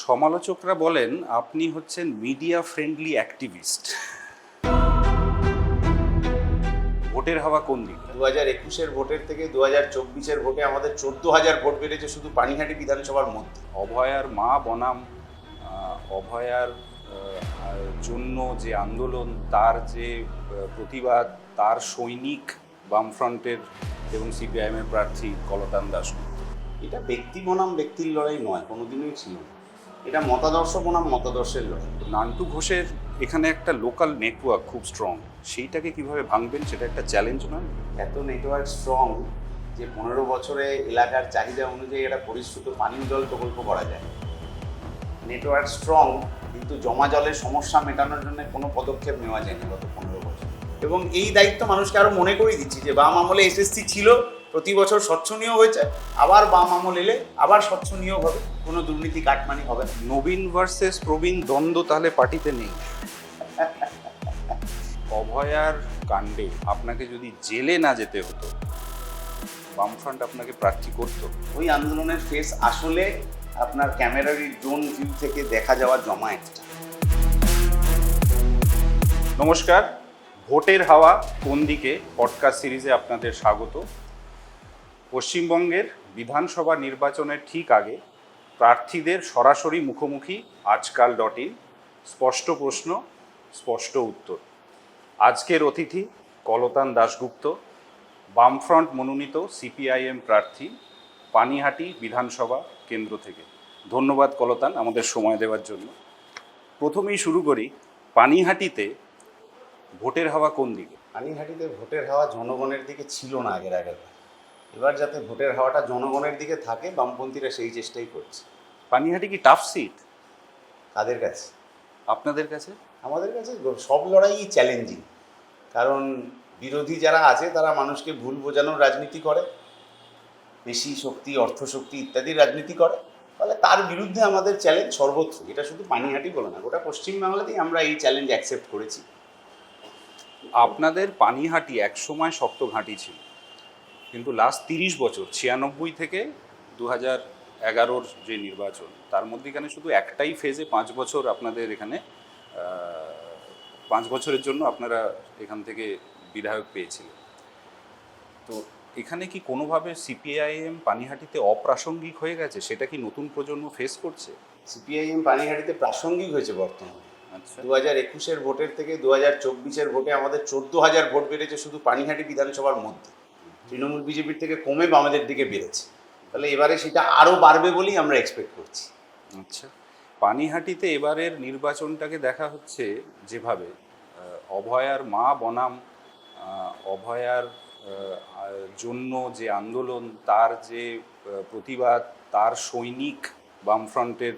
সমালোচকরা বলেন আপনি হচ্ছেন মিডিয়া ফ্রেন্ডলি অ্যাক্টিভিস্ট। ভোটের হাওয়া কোন দিকে? 2021-এর ভোটের থেকে 2024-এর ভোটে আমাদের 14,000 ভোট বেড়েছে শুধু পানিহাটি বিধানসভার মধ্যে। অভয়ার মা বনাম অভয়ার জন্য যে আন্দোলন, তার যে প্রতিবাদ, তার সৈনিক বামফ্রন্টের এবং সিপিআইএমের প্রার্থী কলতান দাশগুপ্ত। এটা ব্যক্তি বনাম ব্যক্তির লড়াই নয়, কোনোদিনই ছিল না। এটা মতাদর্শ বনাম মতাদর্শের লড়াই। নান্টু ঘোষের এখানে একটা লোকাল নেটওয়ার্ক খুব স্ট্রং, সেইটাকে কিভাবে ভাঙবেন সেটা একটা চ্যালেঞ্জ নয়? এত নেটওয়ার্ক স্ট্রং যে 15 বছরে এলাকার চাহিদা অনুযায়ী একটা পরিশ্রুত পানীয় জল প্রকল্প করা যায়। নেটওয়ার্ক স্ট্রং, কিন্তু জমা জলের সমস্যা মেটানোর জন্য কোনো পদক্ষেপ নেওয়া যায়নি গত 15 বছর। এবং এই দায়িত্ব মানুষকে আরও মনে করিয়ে দিচ্ছি যে বাম আমলে এসএসসি ছিল, প্রতি বছর স্বচ্ছ নিয়োগ হয়েছে, আবার বাম আমল এলে আবার স্বচ্ছ নিয়োগ হবে, কোনো দুর্নীতি কাটমানি হবে না। নবীন ভার্সেস প্রবীণ দ্বন্দ্ব তাহলে পার্টিতে নেই? অভয়ার কাণ্ডে আপনাকে যদি জেলে না যেতে হতো, বামফ্রন্ট আপনাকে প্রার্থী করতো? ওই আন্দোলনের ফেস আসলে আপনার ক্যামেরার ড্রোন ভিউ থেকে দেখা যাওয়ার জমায়েতটা। নমস্কার, ভোটের হাওয়া কোন দিকে পডকাস্ট সিরিজে আপনাদের স্বাগত। পশ্চিমবঙ্গের বিধানসভা নির্বাচনের ঠিক আগে প্রার্থীদের সরাসরি মুখোমুখি আজকাল.in, স্পষ্ট প্রশ্ন স্পষ্ট উত্তর। আজকের অতিথি কলতান দাশগুপ্ত, বামফ্রন্ট মনোনীত সিপিআইএম প্রার্থী, পানিহাটি বিধানসভা কেন্দ্র থেকে। ধন্যবাদ কলতান আমাদের সময় দেওয়ার জন্য। প্রথমেই শুরু করি, পানিহাটিতে ভোটের হাওয়া কোন দিকে? পানিহাটিতে ভোটের হাওয়া জনগণের দিকে ছিল না আগের। এবার যাতে ভোটের হাওয়াটা জনগণের দিকে থাকে, বামপন্থীরা সেই চেষ্টাই করছে। পানিহাটি কি টাফ সিট কাদের কাছে? আপনাদের কাছে? আমাদের কাছে সব লড়াইই চ্যালেঞ্জিং, কারণ বিরোধী যারা আছে তারা মানুষকে ভুল বোঝানোর রাজনীতি করে, বেশি শক্তি, অর্থশক্তি ইত্যাদির রাজনীতি করে। ফলে তার বিরুদ্ধে আমাদের চ্যালেঞ্জ সর্বত্র। এটা শুধু পানিহাটি বলে না, গোটা পশ্চিমবাংলাতেই আমরা এই চ্যালেঞ্জ অ্যাকসেপ্ট করেছি। আপনাদের পানিহাটি একসময় শক্ত ঘাঁটি ছিল, কিন্তু লাস্ট 30 বছর, 96 থেকে 2011-র যে নির্বাচন, তার মধ্যেখানে শুধু একটাই ফেজে 5 বছর আপনাদের এখানে 5 বছরের জন্য আপনারা এখান থেকে বিধায়ক পেয়েছিলেন। তো এখানে কি কোনোভাবে সিপিআইএম পানিহাটিতে অপ্রাসঙ্গিক হয়ে গেছে? সেটা কি নতুন প্রজন্ম ফেস করছে? সিপিআইএম পানিহাটিতে প্রাসঙ্গিক হয়েছে বর্তমানে। আচ্ছা, 2021-এর ভোটের থেকে 2024-এর ভোটে আমাদের 14,000 ভোট বেড়েছে শুধু পানিহাটি বিধানসভার মধ্যে। তৃণমূল বিজেপির থেকে কমে বামেদের দিকে বেড়েছে। তাহলে এবারে সেটা আরও বাড়বে বলেই আমরা এক্সপেক্ট করছি। আচ্ছা, পানিহাটিতে এবারের নির্বাচনটাকে দেখা হচ্ছে যেভাবে, অভয়ার মা বনাম অভয়ার জন্য যে আন্দোলন, তার যে প্রতিবাদ, তার সৈনিক বামফ্রন্টের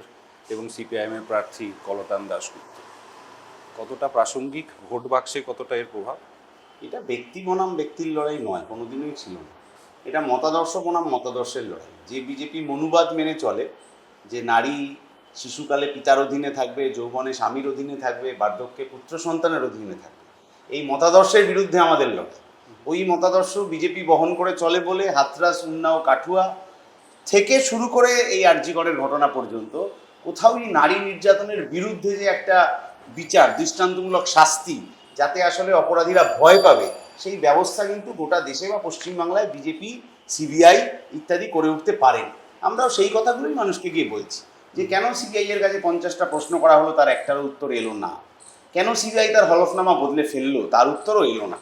এবং সিপিআইএমের প্রার্থী কলতান দাশগুপ্ত। কতটা প্রাসঙ্গিক ভোট বাক্সে, কতটা এর প্রভাব? এটা ব্যক্তি বনাম ব্যক্তির লড়াই নয়, কোনোদিনই ছিল না। এটা মতাদর্শ বনাম মতাদর্শের লড়াই। যে বিজেপি মনুবাদ মেনে চলে যে নারী শিশুকালে পিতার অধীনে থাকবে, যৌবনে স্বামীর অধীনে থাকবে, বার্ধক্যে পুত্র সন্তানের অধীনে থাকবে, এই মতাদর্শের বিরুদ্ধে আমাদের লড়াই। ওই মতাদর্শ বিজেপি বহন করে চলে বলে হাতরাস, উন্নাও, কাঠুয়া থেকে শুরু করে এই আরজিকরের ঘটনা পর্যন্ত কোথাওই নারী নির্যাতনের বিরুদ্ধে যে একটা বিচার, দৃষ্টান্তমূলক শাস্তি, যাতে আসলে অপরাধীরা ভয় পাবে, সেই ব্যবস্থা কিন্তু গোটা দেশে বা পশ্চিমবাংলায় বিজেপি, সিবিআই ইত্যাদি করে উঠতে পারেন। আমরাও সেই কথাগুলোই মানুষকে গিয়ে বলছি যে কেন সিবিআইয়ের কাছে 50টা প্রশ্ন করা হলো, তার একটারও উত্তর এলো না। কেন সিবিআই তার হলফনামা বদলে ফেললো, তার উত্তরও এলো না।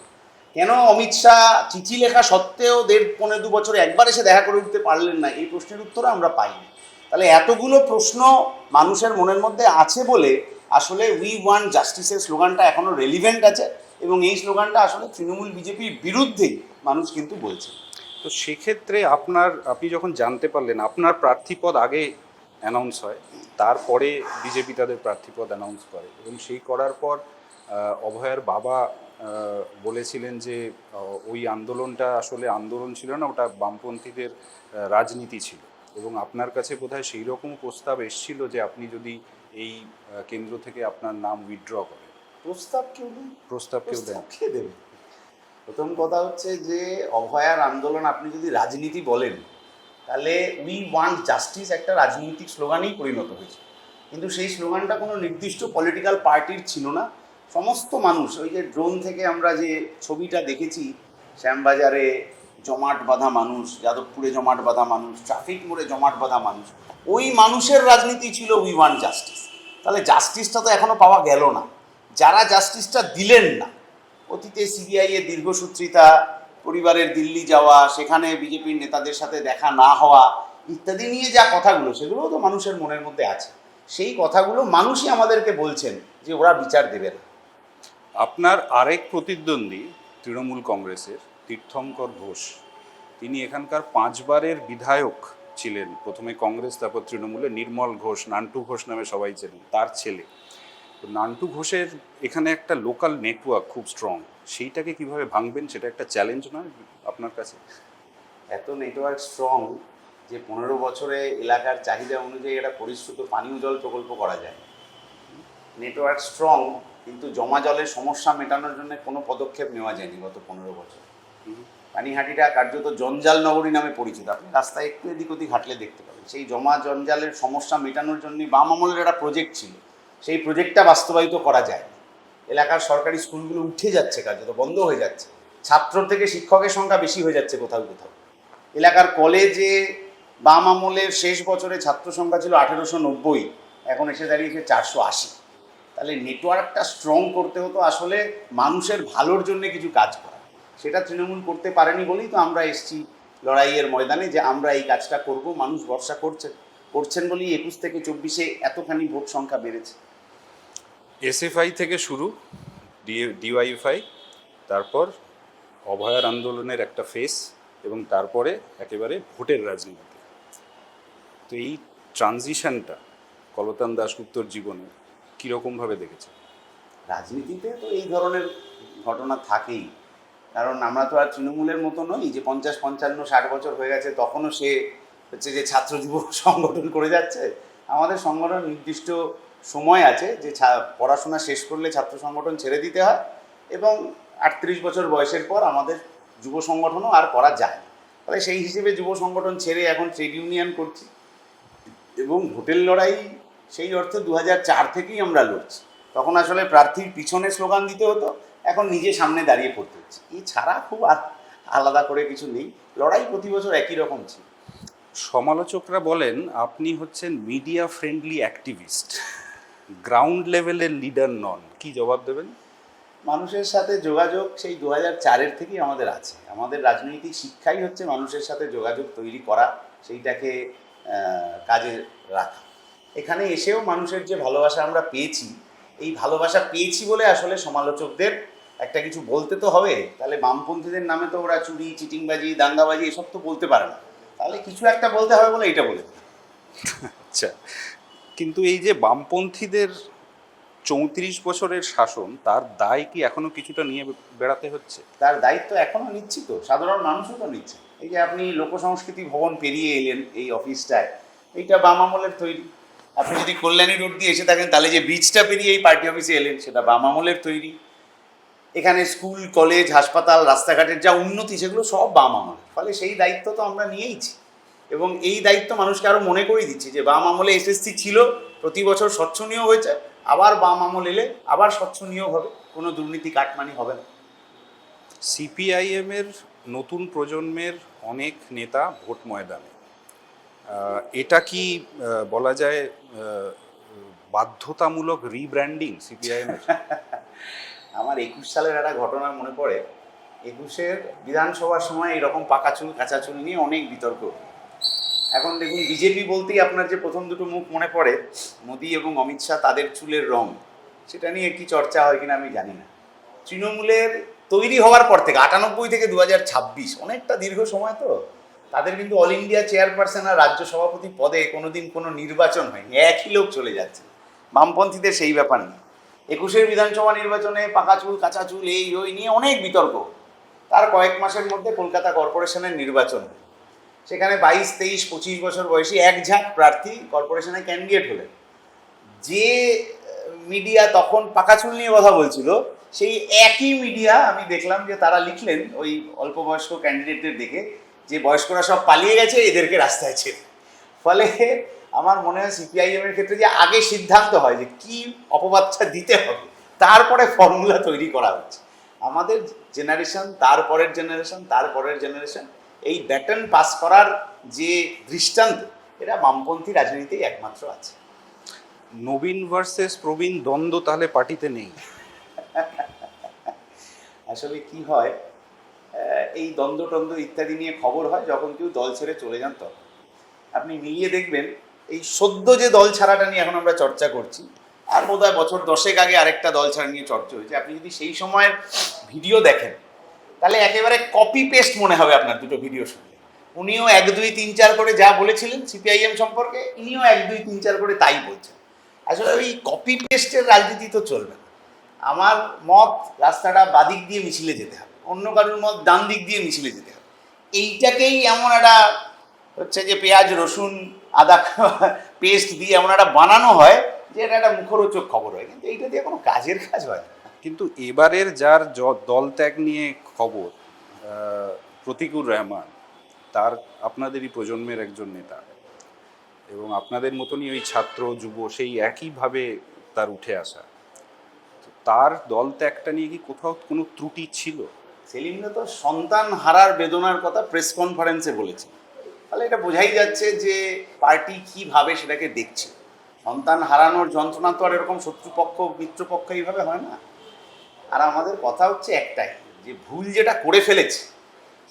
কেন অমিত শাহ চিঠি লেখা সত্ত্বেও 1.5-2 বছরে একবার এসে দেখা করে উঠতে পারলেন না, এই প্রশ্নের উত্তরও আমরা পাইনি। তাহলে এতগুলো প্রশ্ন মানুষের মনের মধ্যে আছে বলে আসলে উই ওয়ান্ট জাস্টিসের স্লোগানটা এখনও রেলিভেন্ট আছে, এবং এই স্লোগানটা আসলে তৃণমূল বিজেপির বিরুদ্ধেই মানুষ কিন্তু বলছে। তো সেক্ষেত্রে আপনি যখন জানতে পারলেন, আপনার প্রার্থীপদ আগে অ্যানাউন্স হয়, তারপরে বিজেপি তাদের প্রার্থীপদ অ্যানাউন্স করে, এবং সেই করার পর অভয়ার বাবা বলেছিলেন যে ওই আন্দোলনটা আসলে আন্দোলন ছিল না, ওটা বামপন্থীদের রাজনীতি ছিল, এবং আপনার কাছে বোধহয় সেই রকম প্রস্তাব এসেছিল যে আপনি যদি এই কেন্দ্র থেকে আপনার নাম উইথড্র করেন। প্রস্তাব কেউ দেন? প্রস্তাব কেউ দেন? কে দেবে? প্রথম কথা হচ্ছে যে অভয়ার আন্দোলন আপনি যদি রাজনীতি বলেন, তাহলে উই ওয়ান্ট জাস্টিস একটা রাজনৈতিক স্লোগানেই পরিণত হয়েছে। কিন্তু সেই স্লোগানটা কোনো নির্দিষ্ট পলিটিক্যাল পার্টির ছিল না। সমস্ত মানুষ, ওই যে ড্রোন থেকে আমরা যে ছবিটা দেখেছি, শ্যামবাজারে জমাট বাঁধা মানুষ, যাদবপুরে জমাট বাঁধা মানুষ, ট্রাফিক মোড়ে জমাট বাঁধা মানুষ, ওই মানুষের রাজনীতি ছিল উই ওয়ান্ট জাস্টিস। তাহলে জাস্টিসটা তো এখনো পাওয়া গেল না। যারা জাস্টিসটা দিলেন না, অতীতে সিবিআই এর দীর্ঘসূত্রিতা, পরিবারের দিল্লি যাওয়া, সেখানে বিজেপির নেতাদের সাথে দেখা না হওয়া ইত্যাদি নিয়ে যা কথাগুলো, সেগুলোও তো মানুষের মনের মধ্যে আছে। সেই কথাগুলো মানুষই আমাদেরকে বলছেন যে ওরা বিচার দেবে না। আপনার আরেক প্রতিদ্বন্দ্বী তৃণমূল কংগ্রেসের তীর্থঙ্কর ঘোষ, তিনি এখানকার 5 বারের বিধায়ক ছিলেন, প্রথমে কংগ্রেস তারপর তৃণমূলে। নির্মল ঘোষ, নান্টু ঘোষ নামে সবাই ছিলেন, তার ছেলে। তো নান্টু ঘোষের এখানে একটা লোকাল নেটওয়ার্ক খুব স্ট্রং, সেইটাকে কিভাবে ভাঙবেন, সেটা একটা চ্যালেঞ্জ নয় আপনার কাছে? এত নেটওয়ার্ক স্ট্রং যে 15 বছরে এলাকার চাহিদা অনুযায়ী একটা পরিশ্রুত পানীয় জল প্রকল্প করা যায়। নেটওয়ার্ক স্ট্রং, কিন্তু জমা জলের সমস্যা মেটানোর জন্য কোনো পদক্ষেপ নেওয়া যায়নি গত 15 বছর। পানিহাটিটা কার্যত জঞ্জাল নগরী নামে পরিচিত। আপনি রাস্তায় একটু এদিক ওদিক হাঁটলে দেখতে পাবেন। সেই জমা জঞ্জালের সমস্যা মেটানোর জন্য বাম আমলের একটা প্রজেক্ট ছিল, সেই প্রজেক্টটা বাস্তবায়িত করা যায়। এলাকার সরকারি স্কুলগুলো উঠে যাচ্ছে, কার্যত বন্ধ হয়ে যাচ্ছে। ছাত্র থেকে শিক্ষকের সংখ্যা বেশি হয়ে যাচ্ছে কোথাও কোথাও। এলাকার কলেজে বাম আমলের শেষ বছরে ছাত্র সংখ্যা ছিল 1890, এখন এসে দাঁড়িয়েছে 480। তাহলে নেটওয়ার্কটা স্ট্রং করতে হতো আসলে মানুষের ভালোর জন্য কিছু কাজ করা। সেটা তৃণমূল করতে পারেনি বলেই তো আমরা এসেছি লড়াইয়ের ময়দানে, যে আমরা এই কাজটা করব। মানুষ ভরসা করছেন বলেই 21 থেকে 24-এ এতখানি ভোট সংখ্যা বেড়েছে। এসএফআই থেকে শুরু, ডিওয়াইএফআই, তারপর অভয়ার আন্দোলনের একটা ফেস, এবং তারপরে একেবারে ভোটের রাজনীতিতে। তো এই ট্রানজিশনটা কলতান দাশগুপ্তর জীবনে কীরকমভাবে দেখেছে? রাজনীতিতে তো এই ধরনের ঘটনা থাকেই, কারণ আমরা তো আর তৃণমূলের মতো নই যে 50, 55, 60 বছর হয়ে গেছে তখনও সে হচ্ছে যে ছাত্র যুব সংগঠন করে যাচ্ছে। আমাদের সংগঠন নির্দিষ্ট সময় আছে যে পড়াশোনা শেষ করলে ছাত্র সংগঠন ছেড়ে দিতে হয়, এবং 38 বছর বয়সের পর আমাদের যুব সংগঠনও আর করা যায়। তাহলে সেই হিসেবে যুব সংগঠন ছেড়ে এখন ট্রেড ইউনিয়ন করছি, এবং ভোটের লড়াই সেই অর্থে 2004 থেকেই আমরা লড়ছি। তখন আসলে প্রার্থীর পিছনে স্লোগান দিতে হতো, এখন নিজে সামনে দাঁড়িয়ে পড়তে হচ্ছে। এছাড়া খুব আলাদা করে কিছু নেই, লড়াই প্রতি বছর একই রকম ছিল। সমালোচকরা বলেন আপনি হচ্ছেন মিডিয়া ফ্রেন্ডলি অ্যাক্টিভিস্ট, গ্রাউন্ড লেভেলের লিডার নন। কি জবাব দেবেন? মানুষের সাথে যোগাযোগ সেই 2004-এর থেকেই আমাদের আছে। আমাদের রাজনৈতিক শিক্ষাই হচ্ছে মানুষের সাথে যোগাযোগ তৈরি করা, সেইটাকে কাজে রাখা। এখানে এসেও মানুষের যে ভালোবাসা আমরা পেয়েছি, এই ভালোবাসা পেয়েছি বলে আসলে সমালোচকদের একটা কিছু বলতে তো হবে। তাহলে বামপন্থীদের নামে তো ওরা চুরি, চিটিংবাজি, দাঙ্গাবাজি এসব তো বলতে পারে না, তাহলে কিছু একটা বলতে হবে বলে এটা বলে। আচ্ছা, কিন্তু এই যে বামপন্থীদের 34 বছরের শাসন, তার দায় কি এখনো কিছুটা নিয়ে বেড়াতে হচ্ছে? তার দায়িত্ব এখনও নিচ্ছি তো, সাধারণ মানুষও তো নিচ্ছে। এই যে আপনি লোকসংস্কৃতি ভবন পেরিয়ে এলেন এই অফিসটায়, এইটা বাম আমলের তৈরি। আপনি যদি কল্যাণী রোড দিয়ে এসে থাকেন, তাহলে যে ব্রিজটা পেরিয়ে এই পার্টি অফিসে এলেন, সেটা বাম আমলের তৈরি। এখানে স্কুল, কলেজ, হাসপাতাল, রাস্তাঘাটের যা উন্নতি, সেগুলো সব বাম আমলের। ফলে সেই দায়িত্ব তো আমরা নিয়েইছি, এবং এই দায়িত্ব মানুষকে আরও মনে করিয়ে দিচ্ছি যে বাম আমলে এসএসসি ছিল, প্রতি বছর স্বচ্ছ নিয়োগ হয়েছে, আবার বাম আমল এলে আবার স্বচ্ছ নিয়োগ হবে, কোনো দুর্নীতি কাটমানি হবে না। সিপিআইএমের নতুন প্রজন্মের অনেক নেতা ভোট ময়দানে, এটা কি বলা যায় বাধ্যতামূলক রিব্র্যান্ডিং সিপিআইএমের? আমার 21 সালের একটা ঘটনা মনে পড়ে। 21-এর বিধানসভার সময় এরকম পাকা চুল কাঁচা চুল নিয়ে অনেক বিতর্ক। এখন দেখুন, বিজেপি বলতেই আপনার যে প্রথম দুটো মুখ মনে পড়ে, মোদি এবং অমিত শাহ, তাদের চুলের রং, সেটা নিয়ে কি চর্চা হয় কিনা আমি জানি না। তৃণমূলের তৈরি হওয়ার পর থেকে 98 থেকে 2026, অনেকটা দীর্ঘ সময় তো, তাদের কিন্তু অল ইন্ডিয়া চেয়ারপারসন আর রাজ্য সভাপতি পদে কোনোদিন কোনো নির্বাচন হয়নি, একই লোক চলে যাচ্ছে। বামপন্থীদের সেই ব্যাপার নেই। 21-এর বিধানসভা নির্বাচনে পাকা চুল কাঁচা চুল এই ওই নিয়ে অনেক বিতর্ক। তার কয়েক মাসের মধ্যে কলকাতা কর্পোরেশনের নির্বাচন হয়। সেখানে 22, 23, 25 বছর বয়সী এক ঝাঁক প্রার্থী কর্পোরেশনে ক্যান্ডিডেট হলেন। যে মিডিয়া তখন পাকা চুল নিয়ে কথা বলছিল, সেই একই মিডিয়া আমি দেখলাম যে তারা লিখলেন ওই অল্প বয়স্ক ক্যান্ডিডেটদের দেখে, যে বয়স্করা সব পালিয়ে গেছে, এদেরকে রাস্তায় ছেড়ে। ফলে আমার মনে হয় সিপিআইএম এর ক্ষেত্রে যে আগে সিদ্ধান্ত হয় যে কি অপবাদটা দিতে হবে, তারপরে ফর্মুলা তৈরি করা হচ্ছে। আমাদের জেনারেশন, তারপরের জেনারেশন, তারপরের জেনারেশন, এই ব্যাটন পাস করার যে দৃষ্টান্ত, এটা বামপন্থী রাজনীতিতেই একমাত্র আছে। নবীন ভার্সেস প্রবীণ দ্বন্দ্ব তাহলে পার্টিতে নেই? আসলে কি হয়, এই দ্বন্দ্ব টন্দ্ব ইত্যাদি নিয়ে খবর হয় যখন কেউ দল ছেড়ে চলে যান তখন। আপনি মিলিয়ে দেখবেন, এই সদ্য যে দল ছাড়াটা নিয়ে এখন আমরা চর্চা করছি, আর বোধহয় বছর 10 আগে আরেকটা দল ছাড়া নিয়ে চর্চা হয়েছে। আপনি যদি সেই সময়ের ভিডিও দেখেন, তাহলে একেবারে কপি পেস্ট মনে হবে আপনার দুটো ভিডিও শুনলে। উনিও 1, 2, 3, 4 করে যা বলেছিলেন সিপিআইএম সম্পর্কে, ইনিও 1, 2, 3, 4 করে তাই বলছেন। আসলে ওই কপি পেস্টের রাজনীতি তো চলবে না। আমার মত রাস্তাটা বাদিক দিয়ে মিছিলে যেতে হবে, অন্য কারোর মত ডান দিক দিয়ে মিছিলে যেতে হবে। এইটাকেই এমন একটা হচ্ছে যে পেঁয়াজ রসুন আদা পেস্ট দিয়ে এমন একটা বানানো হয় যে এটা একটা মুখরোচক খবর হয়, কিন্তু এইটা দিয়ে কোনো কাজের কাজ হয় না। কিন্তু এবারের যার দল ত্যাগ নিয়ে খবর, প্রতিকুর রহমান, তার আপনাদেরই প্রজন্মের একজন নেতা, এবং আপনাদের মতনই ওই ছাত্র যুব সেই একইভাবে তার উঠে আসা। তার দল ত্যাগটা নিয়ে কি কোথাও কোনো ত্রুটি ছিল? সেলিমরা তো সন্তান হারার বেদনার কথা প্রেস কনফারেন্সে বলেছে, তাহলে এটা বোঝাই যাচ্ছে যে পার্টি কিভাবে সেটাকে দেখছে। সন্তান হারানোর যন্ত্রণা তো আর এরকম শত্রুপক্ষ মিত্রপক্ষ এইভাবে হয় না। আর আমাদের কথা হচ্ছে একটাই, যে ভুল যেটা করে ফেলেছে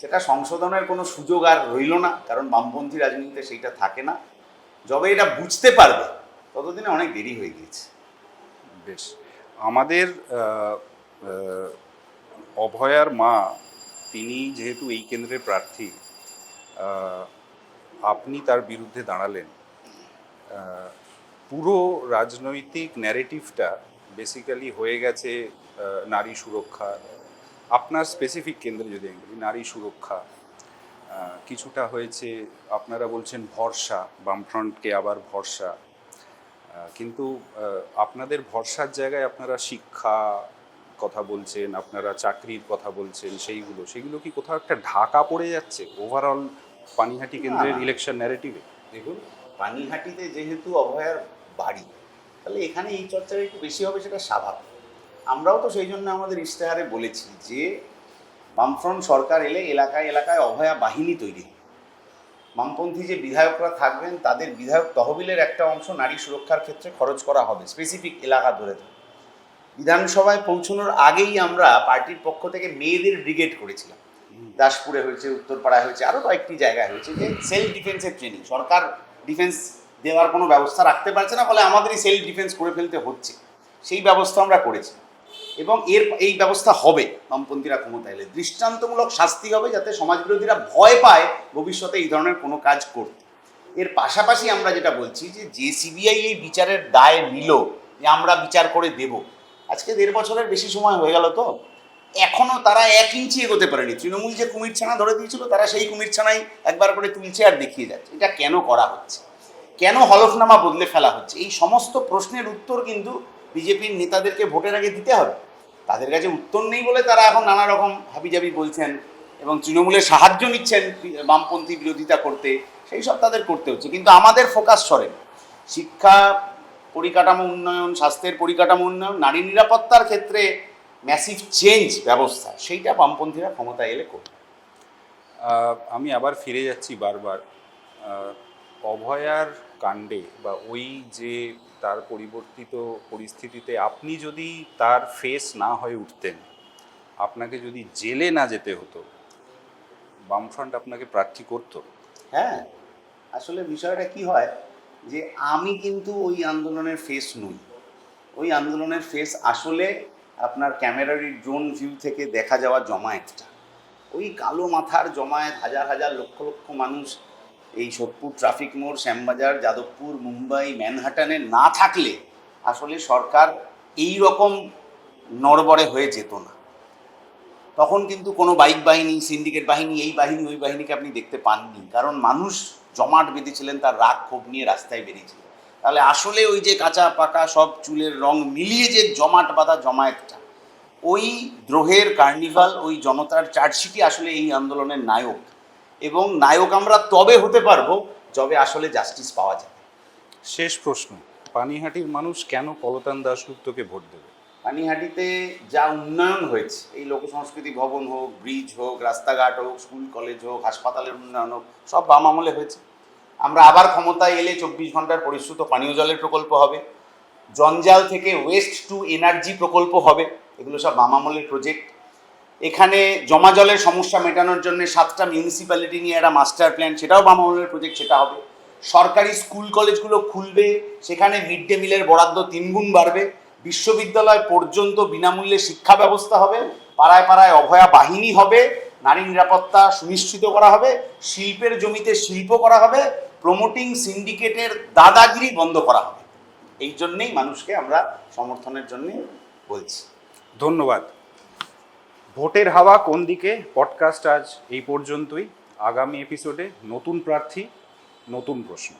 সেটা সংশোধনের কোনো সুযোগ আর রইল না, কারণ বামপন্থী রাজনীতিতে সেইটা থাকে না। যবে এটা বুঝতে পারবে ততদিনে অনেক দেরি হয়ে গিয়েছে। বেশ, আমাদের আহ, অভয়ার মা, তিনি যেহেতু এই কেন্দ্রের প্রার্থী, আপনি তার বিরুদ্ধে দাঁড়ালেন, পুরো রাজনৈতিক ন্যারেটিভটা বেসিক্যালি হয়ে গেছে নারী সুরক্ষা। আপনার স্পেসিফিক কেন্দ্রে যদি আমি বলি, নারী সুরক্ষা কিছুটা হয়েছে, আপনারা বলছেন ভরসা, বামফ্রন্টকে আবার ভরসা, কিন্তু আপনাদের ভরসার জায়গায় আপনারা শিক্ষা কথা বলছেন, আপনারা চাকরির কথা বলছেন, সেগুলো কি কোথাও একটা ঢাকা পড়ে যাচ্ছে ওভারঅল পানিহাটি কেন্দ্রের ইলেকশন ন্যারেটিভে? দেখুন, পানিহাটিতে যেহেতু অভয়ার বাড়ি, তাহলে এখানে এই চর্চাটা একটু বেশি হবে, সেটা স্বাভাবিক। আমরাও তো সেই জন্য আমাদের ইশতেহারে বলেছি যে বামফ্রন্ট সরকার এলে এলাকায় এলাকায় অভয়া বাহিনী তৈরি হবে। বামপন্থী যে বিধায়করা থাকবেন তাদের বিধায়ক তহবিলের একটা অংশ নারী সুরক্ষার ক্ষেত্রে খরচ করা হবে, স্পেসিফিক এলাকা ধরে ধরে। বিধানসভায় পৌঁছানোর আগেই আমরা পার্টির পক্ষ থেকে মেয়েদের ব্রিগেড করেছিলাম। দাসপুরে হয়েছে, উত্তরপাড়ায় হয়েছে, আরও কয়েকটি জায়গায় হয়েছে, যে সেলফ ডিফেন্সের ট্রেনিং। সরকার ডিফেন্স দেওয়ার কোনো ব্যবস্থা রাখতে পারছে না, ফলে আমাদেরই সেলফ ডিফেন্স করে ফেলতে হচ্ছে। সেই ব্যবস্থা আমরা করেছি, এবং এই ব্যবস্থা হবে বামপন্থীরা ক্ষমতা এলে। দৃষ্টান্তমূলক শাস্তি হবে, যাতে সমাজবিরোধীরা ভয় পায় ভবিষ্যতে এই ধরনের কোনো কাজ করতে। এর পাশাপাশি আমরা যেটা বলছি, যে সিবিআই এই বিচারের দায় নিল, যে আমরা বিচার করে দেব, আজকে 1.5 বছরের বেশি সময় হয়ে গেল, তো এখনো তারা 1 ইঞ্চি এগোতে পারেনি। তৃণমূল যে কুমিরছানা ধরে দিয়েছিল, তারা সেই কুমিরছানাই একবার করে তুলছে আর দেখিয়ে যাচ্ছে। এটা কেন করা হচ্ছে? কেন হলফনামা বদলে ফেলা হচ্ছে? এই সমস্ত প্রশ্নের উত্তর কিন্তু বিজেপির নেতাদেরকে ভোটের আগে দিতে হবে। তাদের কাছে উত্তর নেই বলে তারা এখন নানা রকম হাবিজাবি বলছেন এবং তৃণমূলের সাহায্য নিচ্ছেন বামপন্থী বিরোধিতা করতে, সেই সব তাদের করতে হচ্ছে। কিন্তু আমাদের ফোকাস সরে শিক্ষা পরিকাঠামো উন্নয়ন, স্বাস্থ্যের পরিকাঠামো উন্নয়ন, নারী নিরাপত্তার ক্ষেত্রে ম্যাসিভ চেঞ্জ ব্যবস্থা, সেইটা বামপন্থীরা ক্ষমতা এলে করবে। আমি আবার ফিরে যাচ্ছি বারবার অভয়ার কাণ্ডে, বা ওই যে তার পরিবর্তিত পরিস্থিতিতে আপনি যদি তার ফেস না হয়ে উঠতেন, আপনাকে যদি জেলে না যেতে হতো, বামফ্রন্ট আপনাকে প্রার্থী করতো? হ্যাঁ, আসলে বিষয়টা কি হয়, যে আমি কিন্তু ওই আন্দোলনের ফেস নই। ওই আন্দোলনের ফেস আসলে আপনার ক্যামেরার ড্রোন ভিউ থেকে দেখা যাওয়া জমায়েতটা, ওই কালো মাথার জমায়েত, হাজার হাজার লক্ষ লক্ষ মানুষ এই সোদপুর ট্রাফিক মোড়, শ্যামবাজার, যাদবপুর, মুম্বাই, ম্যানহাটানে না থাকলে আসলে সরকার এই রকম নড়বড়ে হয়ে যেত না। তখন কিন্তু কোনো বাইক বাহিনী, সিন্ডিকেট বাহিনী, এই বাহিনী ওই বাহিনীকে আপনি দেখতে পাননি, কারণ মানুষ জমাট বেঁধেছিলেন, তার রাগ ক্ষোভ নিয়ে রাস্তায় বেরিয়েছিলেন। তাহলে আসলে ওই যে কাঁচা পাকা সব চুলের রং মিলিয়ে যে জমাট বাঁধা জমায়েতটা, ওই দ্রোহের কার্নিভাল, ওই জনতার চার্জশিটই আসলে এই আন্দোলনের নায়ক। এবং নায়ক আমরা তবে হতে পারবো যবে আসলে জাস্টিস পাওয়া যাবে। শেষ প্রশ্ন, পানিহাটির মানুষ কেন কলতান দাশগুপ্তকে ভোট দেবে? পানিহাটিতে যা উন্নয়ন হয়েছে, এই লোক সংস্কৃতি ভবন হোক, ব্রিজ হোক, রাস্তাঘাট হোক, স্কুল কলেজ হোক, হাসপাতালের উন্নয়ন হোক, সব বাম আমলে হয়েছে। আমরা আবার ক্ষমতায় এলে 24 ঘন্টার পরিশ্রুত পানীয় জলের প্রকল্প হবে, জঞ্জাল থেকে ওয়েস্ট টু এনার্জি প্রকল্প হবে, এগুলো সব বাম আমলের প্রজেক্ট। এখানে জমা জলের সমস্যা মেটানোর জন্য 7টা মিউনিসিপ্যালিটি নিয়ে একটা মাস্টার প্ল্যান, সেটাও বাম আমলের প্রজেক্ট, সেটা হবে। সরকারি স্কুল কলেজগুলো খুলবে, সেখানে মিড ডে মিলের বরাদ্দ 3 গুণ বাড়বে, বিশ্ববিদ্যালয় পর্যন্ত বিনামূল্যে শিক্ষা ব্যবস্থা হবে, পাড়ায় পাড়ায় অভয়া বাহিনী হবে, নারী নিরাপত্তা সুনিশ্চিত করা হবে, শিল্পের জমিতে শিল্প করা হবে, প্রমোটিং সিন্ডিকেটের দাদাগিরি বন্ধ করা হবে। এই জন্যেই মানুষকে আমরা সমর্থনের জন্য বলছি। ধন্যবাদ। ভোটের হাওয়া কোন দিকে পডকাস্ট আজ এই পর্যন্তই। আগামী এপিসোডে নতুন প্রার্থী, নতুন প্রশ্ন।